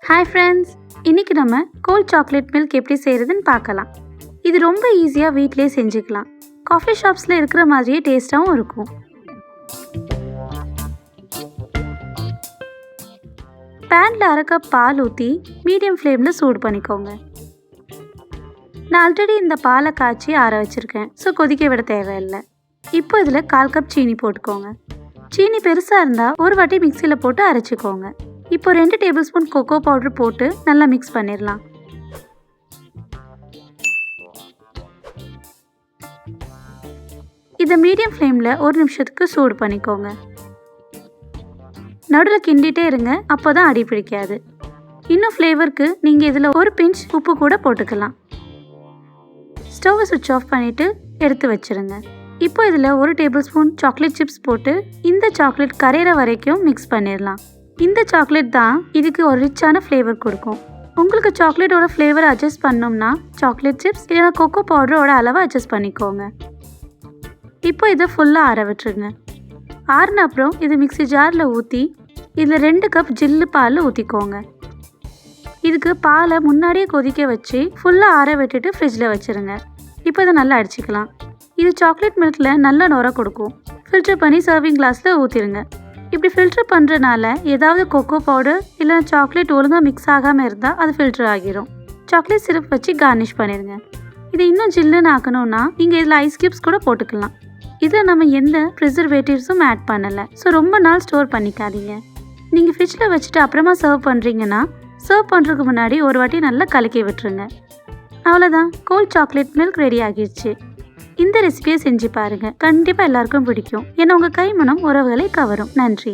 Hi friends, இன்றைக்கி நம்ம gold chocolate milk எப்படி செய்கிறதுன்னு பார்க்கலாம். இது ரொம்ப ஈஸியாக வீட்டிலே செஞ்சுக்கலாம். காஃபி ஷாப்ஸில் இருக்கிற மாதிரியே டேஸ்ட்டாகவும் இருக்கும். பேனில் அரை கப் பால் ஊற்றி மீடியம் ஃப்ளேமில் சூடு பண்ணிக்கோங்க. நான் ஆல்ரெடி இந்த பாலை காய்ச்சி ஆற வச்சுருக்கேன், ஸோ கொதிக்க விட தேவையில்லை. இப்போ இதில் 1/4 கப் சீனி போட்டுக்கோங்க. சீனி பெருசாக இருந்தால் ஒரு வாட்டி மிக்சியில் போட்டு அரைச்சிக்கோங்க. இப்போ 2 டேபிள் ஸ்பூன் கொக்கோ பவுடர் போட்டு நல்லா மிக்ஸ் பண்ணிடலாம். இதை மீடியம் ஃப்ளேமில் 1 நிமிஷத்துக்கு சூடு பண்ணிக்கோங்க. நடுவில் கிண்டிகிட்டே இருங்க, அப்போ தான் அடி பிடிக்காது. இன்னும் ஃப்ளேவருக்கு நீங்கள் இதில் ஒரு பிஞ்ச் உப்பு கூட போட்டுக்கலாம். ஸ்டவ்வை சுவிட்ச் ஆஃப் பண்ணிவிட்டு எடுத்து வச்சுருங்க. இப்போ இதில் 1 டேபிள் ஸ்பூன் சாக்லேட் சிப்ஸ் போட்டு இந்த சாக்லேட் கரையிற வரைக்கும் மிக்ஸ் பண்ணிடலாம். இந்த சாக்லேட் தான் இதுக்கு ஒரு ரிச்சான ஃப்ளேவர் கொடுக்கும். உங்களுக்கு சாக்லேட்டோட ஃப்ளேவர் அட்ஜஸ்ட் பண்ணோம்னா சாக்லேட் சிப்ஸ் இல்லைனா கொக்கோ பவுடரோட அளவை அட்ஜஸ்ட் பண்ணிக்கோங்க. இப்போ இதை ஃபுல்லாக ஆற விட்டுருங்க. ஆறின அப்புறம் இது மிக்ஸி ஜாரில் ஊற்றி இதில் 2 கப் ஜில்லு பால் ஊற்றிக்கோங்க. இதுக்கு பாலை முன்னாடியே கொதிக்க வச்சு ஃபுல்லாக ஆற விட்டுட்டு ஃப்ரிட்ஜில் வச்சுருங்க. இப்போ இதை நல்லா அடிச்சிக்கலாம். இது சாக்லேட் மில்கில் நல்ல நுரை கொடுக்கும். ஃபில்டர் பண்ணி சர்விங் கிளாஸில் ஊற்றிடுங்க. இப்படி ஃபில்டர் பண்ணுறனால ஏதாவது கொக்கோ பவுடர் இல்லை சாக்லேட் ஒழுங்காக மிக்ஸ் ஆகாமல் இருந்தால் அது ஃபில்டர் ஆகிரும். சாக்லேட் சிரப் வச்சு கார்னிஷ் பண்ணிடுங்க. இதை இன்னும் ஜில்லுன்னு ஆக்கணும்னா நீங்கள் இதில் ஐஸ் கியூப்ஸ் கூட போட்டுக்கலாம். இதில் நம்ம எந்த ப்ரிசர்வேட்டிவ்ஸும் ஆட் பண்ணலை, ஸோ ரொம்ப நாள் ஸ்டோர் பண்ணிக்காதீங்க. நீங்கள் ஃப்ரிட்ஜில் வச்சுட்டு அப்புறமா சர்வ் பண்ணுறீங்கன்னா சர்வ் பண்ணுறதுக்கு முன்னாடி ஒரு வாட்டி நல்லா கலக்கி விட்டுருங்க. அவ்வளோதான், கோல்ட் சாக்லேட் மில்க் ரெடி ஆகிடுச்சு. இந்த ரெசிபியை செஞ்சு பாருங்கள், கண்டிப்பாக எல்லாருக்கும் பிடிக்கும். ஏன்னா உங்கள் கைமணம் உறவுகளை கவரும். நன்றி.